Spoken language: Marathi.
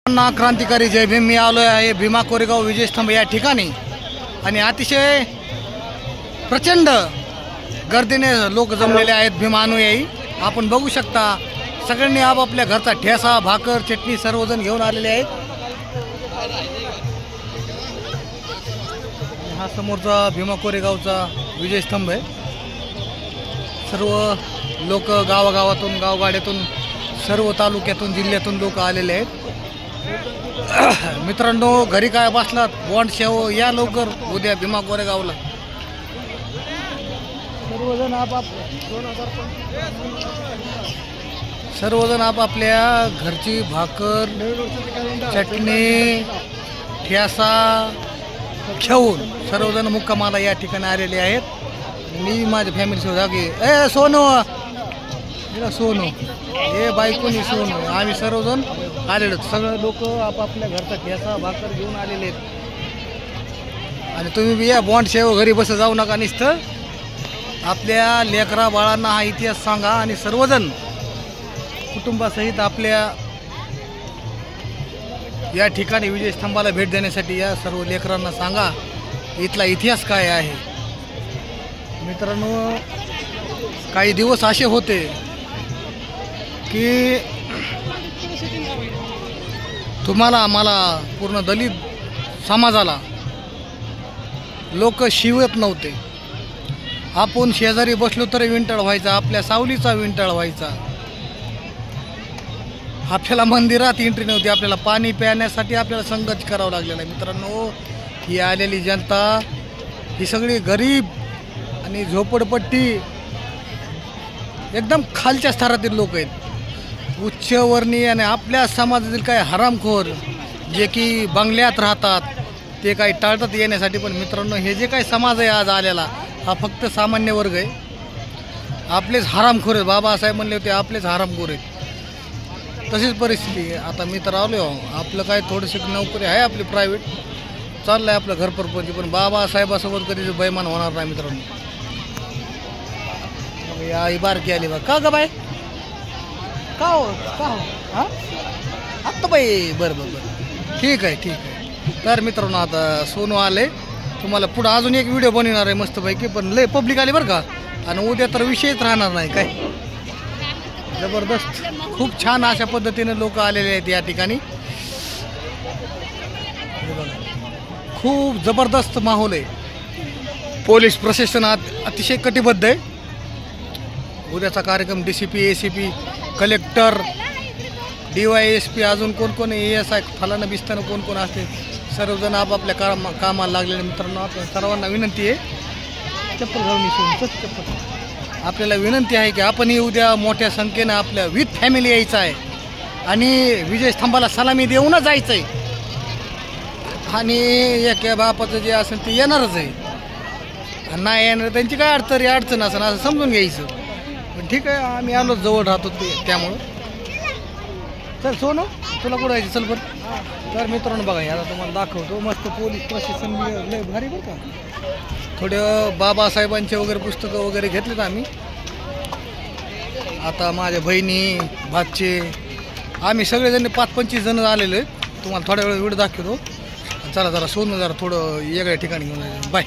क्रांतिकारी जय भीम। मी आलो आहे भीमा कोरेगाव विजयस्तंभ या ठिकाणी आणि अतिशय प्रचंड गर्दीने लोक जमलेले आहेत भीमा अनुयायी। आपण बघू शकता सगळ्यांनी आपापल्या घरचा ठेसा भाकर चटणी सर्वजण घेऊन आलेले आहेत। हा समोरचा भीमा कोरेगावचा विजयस्तंभ आहे। सर्व लोक गावागावातून गावगाड्यातून सर्व तालुक्यातून जिल्ह्यातून लोक आलेले आहेत। मित्रांनो घरी काय बसलात बॉन्ड शेव या लवकर उद्या भीमा कोरेगावला। सर्वजण आपापल्या घरची भाकर चटणी ठेसा घेऊन सर्वजण मुक्कामाला या ठिकाणी आलेले आहेत। मी माझ्या फॅमिली सोबत जागी ए सोनू सोनू हे बायकोनी सोनू आम्ही सर्वजण आलेलो। सगळे लोक आपापल्या घरचा ठेसा भाकर घेऊन आलेले आहेत। आणि तुम्ही बी या बॉन्ड शेव घरी बस जाऊ नका, नुसतं आपल्या लेकरा बाळांना हा इतिहास सांगा आणि सर्वजण कुटुंबासहित आपल्या या ठिकाणी विजयस्तंभाला भेट देण्यासाठी या सर्व लेकरांना सांगा इथला इतिहास काय आहे। मित्रांनो काही दिवस असे होते की तुम्हाला मला पूर्ण दलित समाजाला लोक शिवत नव्हते। आपण शेजारी बसलो तरी विंटळ व्हायचा, आपल्या सावलीचा विंटळ व्हायचा। आपल्याला मंदिरात एंट्री नव्हती, आपल्याला पाणी प्याण्यासाठी आपल्याला संघर्ष करावा लागलेला आहे। मित्रांनो ही आलेली जनता ही सगळी गरीब आणि झोपडपट्टी एकदम खालच्या स्तरातील लोक आहेत। उच्चवर्णीय आणि आपल्या समाजातील काही हरामखोर जे की बंगल्यात राहतात ते काही टाळतात येण्यासाठी। पण मित्रांनो हे जे काही समाज आहे आज आलेला हा फक्त सामान्य वर्ग आहे। आपलेच हरामखोर आहेत, बाबासाहेब म्हणले होते आपलेच हरामखोर आहेत। तशीच परिस्थिती आहे। आता मी तर आलो आपलं काय थोडीशी नोकरी आहे आपली प्रायव्हेट चाललं आहे आपलं घर परपंच, पण बाबासाहेबासोबत कधी बैमान होणार नाही। मित्रांनो या बारकी आली बा का ग बाय का हो हां आत्ता बाई बरं बरं बरं ठीक आहे। तर मित्रांनो आता सोनू आले, तुम्हाला पुढं अजून एक व्हिडिओ बनवणार आहे मस्तपैकी, पण लय पब्लिक आली बरं का। आणि उद्या तर विषयच राहणार नाही काय, जबरदस्त खूप छान अशा पद्धतीने लोक आलेले आहेत या ठिकाणी। खूप जबरदस्त माहोल आहे। पोलीस प्रशासन अतिशय कटिबद्ध आहे। उद्याचा कार्यक्रम DCP ACP कलेक्टर DYSP अजून कोण कोण ASI फलानं बिस्तानं कोण कोण असते सर्वजण आपापल्या कामाला लागलेले। मित्रांनो आपण सर्वांना विनंती आहे चप्पल घालून चप्पल आपल्याला विनंती आहे की आपणही उद्या मोठ्या संख्येनं आपल्या विथ फॅमिली यायचं आहे आणि विजयस्तंभाला सलामी देऊनच जायचं आहे। आणि एक बापाचं जे असेल ते येणारच आहे, नाही येणार त्यांची काय अडचण असेल असं समजून घ्यायचं। पण ठीक आहे आम्ही आलो जवळ राहतो ते त्यामुळं चल सोनू तुला कुठं यायचं चल बरं। तर मित्रांनो बघा आता तुम्हाला दाखवतो मस्त पोलीस प्रशासन लय भारी बरं का। थोडे बाबासाहेबांचे वगैरे पुस्तकं वगैरे घेतलेत आम्ही। आता माझ्या बहिणी भाचे आम्ही सगळेजण 5-25 जण आलेलो आहेत। तुम्हाला थोड्या वेळ व्हिडिओ दाखवतो। चला जरा सोनू जरा थोडं वेगळ्या ठिकाणी घेऊन बाय।